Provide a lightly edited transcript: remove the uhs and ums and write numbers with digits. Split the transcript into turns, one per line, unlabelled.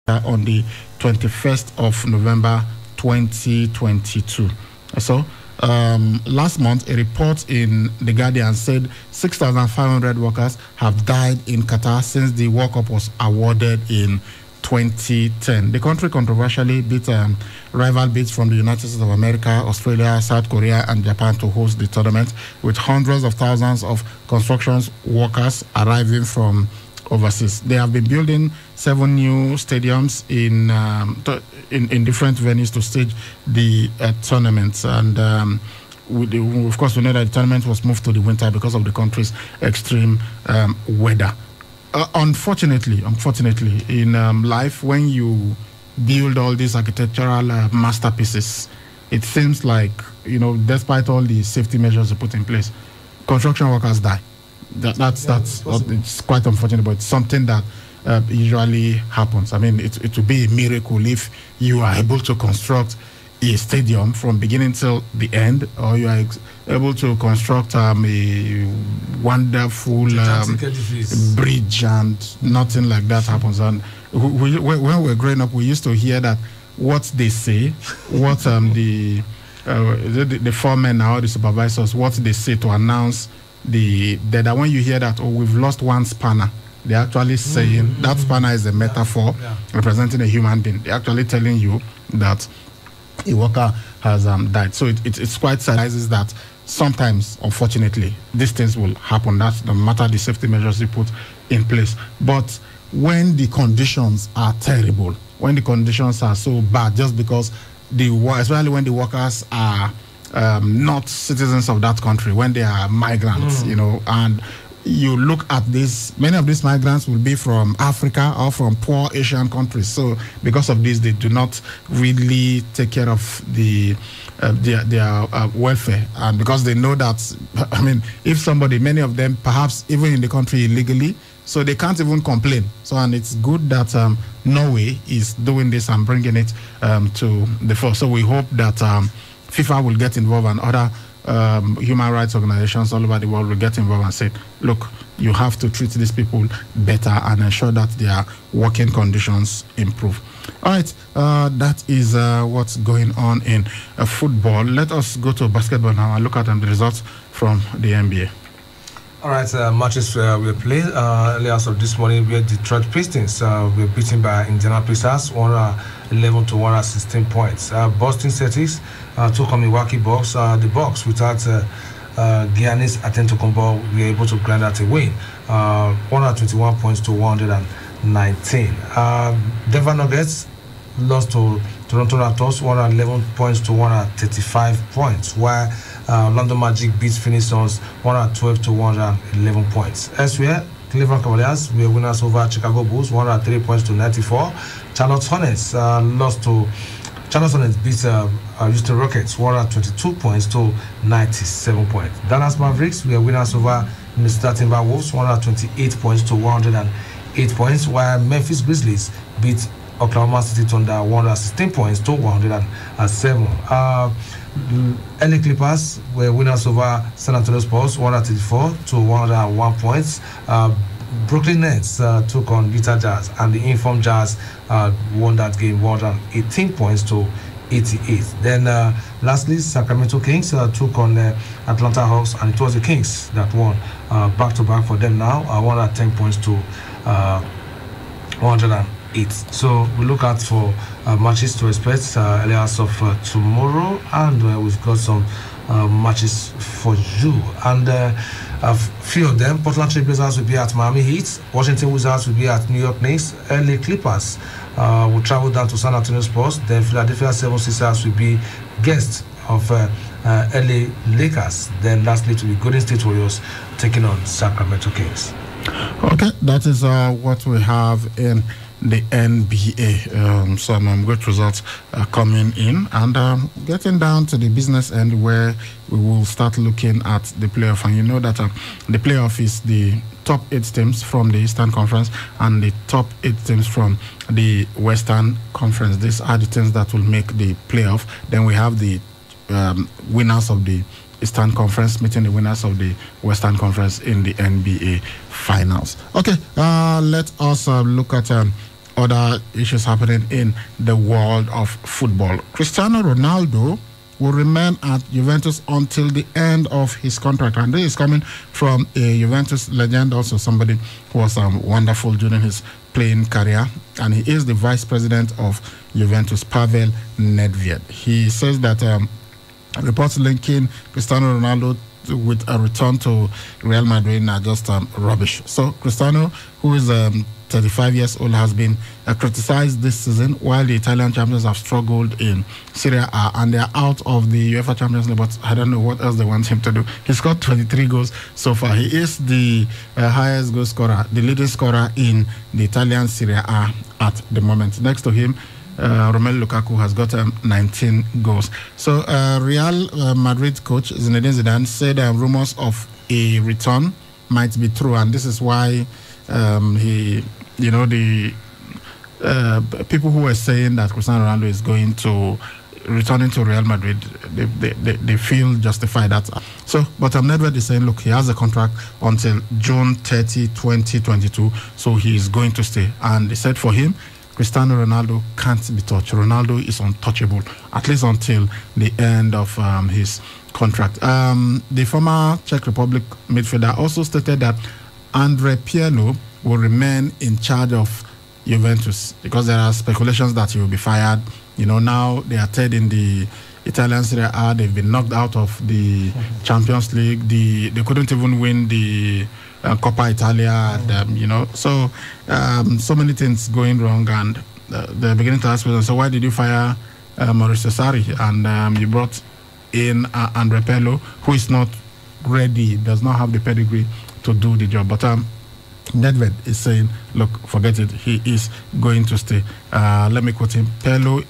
on the 21st of November 2022. So, last month, a report in The Guardian said 6,500 workers have died in Qatar since the World Cup was awarded in 2010. The country controversially beat rival bids from the United States of America, Australia, South Korea, and Japan to host the tournament, with hundreds of thousands of construction workers arriving from overseas. They have been building 7 new stadiums in different venues to stage the tournaments, and of course we know that the tournament was moved to the winter because of the country's extreme weather. Unfortunately, in life, when you build all these architectural masterpieces, it seems like, despite all the safety measures you put in place, construction workers die. It's quite unfortunate, but it's something that usually happens. I mean, it would be a miracle if you are able to construct a stadium from beginning till the end, or you are able to construct a wonderful bridge and nothing like that happens. And when we were growing up, we used to hear that what they say, what the foremen or the supervisors, what they say to announce that when you hear that, we've lost one spanner, they're actually saying that spanner is a metaphor representing a human being. They're actually telling you that a worker has died. So it's quite sad that sometimes, unfortunately, these things will happen. That's no matter the safety measures you put in place. But when the conditions are terrible, when the conditions are so bad, just because especially when the workers are not citizens of that country, when they are migrants, and you look at this, many of these migrants will be from Africa or from poor Asian countries. So because of this, they do not really take care of their welfare. And because they know that, if many of them perhaps even in the country illegally, so they can't even complain. So, and it's good that Norway is doing this and bringing it to the fore. So we hope that FIFA will get involved and other human rights organizations all over the world will get involved and say, look, you have to treat these people better and ensure that their working conditions improve. All right, that is what's going on in football. Let us go to basketball now and look at the results from the NBA.
All right, matches we played earlier of this morning. We had Detroit Pistons were beaten by Indiana Pacers 111 to 116 points. Boston Celtics took on Milwaukee Bucks. The Bucks, without Giannis Antetokounmpo, were able to grind out a win, 121 points to 119. Denver Nuggets lost to Toronto Raptors, 111 points to 135 points, while Orlando Magic beats Phoenix Suns 112 to 111 points. Elsewhere, Cleveland Cavaliers were winners over Chicago Bulls, 103 points to 94. Charlotte Hornets beat Houston Rockets, 122 points to 97 points. Dallas Mavericks were winners over Minnesota Timberwolves, 128 points to 108 points, while Memphis Grizzlies beat Oklahoma City Thunder 116 points to 107. LA Clippers were winners over San Antonio Spurs, 134 to 101 points. Brooklyn Nets took on Utah Jazz, and the Informed Jazz won that game 118 points to 88. Then lastly, Sacramento Kings took on Atlanta Hawks, and it was the Kings that won back-to-back for them now, 110 points to 108. So we look out for matches to expect earlier of tomorrow, and we've got some matches for you. And a few of them: Portland Trail Blazers will be at Miami Heat, Washington Wizards will be at New York Knicks, LA Clippers will travel down to San Antonio Spurs, then Philadelphia 76ers will be guests of LA Lakers, then lastly to be Golden State Warriors taking on Sacramento Kings.
Okay, that is what we have in the NBA. Some good results coming in, and getting down to the business end, where we will start looking at the playoff. And you know that the playoff is the top 8 teams from the Eastern Conference and the top 8 teams from the Western Conference. These are the teams that will make the playoff. Then we have the winners of the Eastern Conference meeting the winners of the Western Conference in the NBA Finals. Okay, let us look at other issues happening in the world of football. Cristiano Ronaldo will remain at Juventus until the end of his contract. And this is coming from a Juventus legend, also somebody who was wonderful during his playing career. And he is the vice president of Juventus, Pavel Nedved. He says that reports linking Cristiano Ronaldo with a return to Real Madrid are just rubbish. So Cristiano, who is 35 years old, has been criticized this season while the Italian champions have struggled in Serie A and they are out of the UEFA Champions League, but I don't know what else they want him to do. He scored 23 goals so far. He is the highest goal scorer, the leading scorer in the Italian Serie A at the moment. Next to him, Romelu Lukaku has got 19 goals. So Real Madrid coach Zinedine Zidane said rumors of a return might be true, and this is why the people who were saying that Cristiano Ronaldo is going to returning to Real Madrid, they feel justified that. So, but Nedved is saying, look, he has a contract until June 30, 2022, so he is going to stay. And they said for him, Cristiano Ronaldo can't be touched. Ronaldo is untouchable, at least until the end of his contract. The former Czech Republic midfielder also stated that Andre Pirlo will remain in charge of Juventus because there are speculations that he will be fired. You know, now they are third in the Italian Serie A. They've been knocked out of the Champions League. They couldn't even win the Coppa Italia. So many things going wrong, and they're beginning to ask questions. So why did you fire Maurizio Sarri and you brought in Andre Pirlo, who is not ready, does not have the pedigree to do the job? But Nedved is saying, look, forget it. He is going to stay. Let me quote him. Pirlo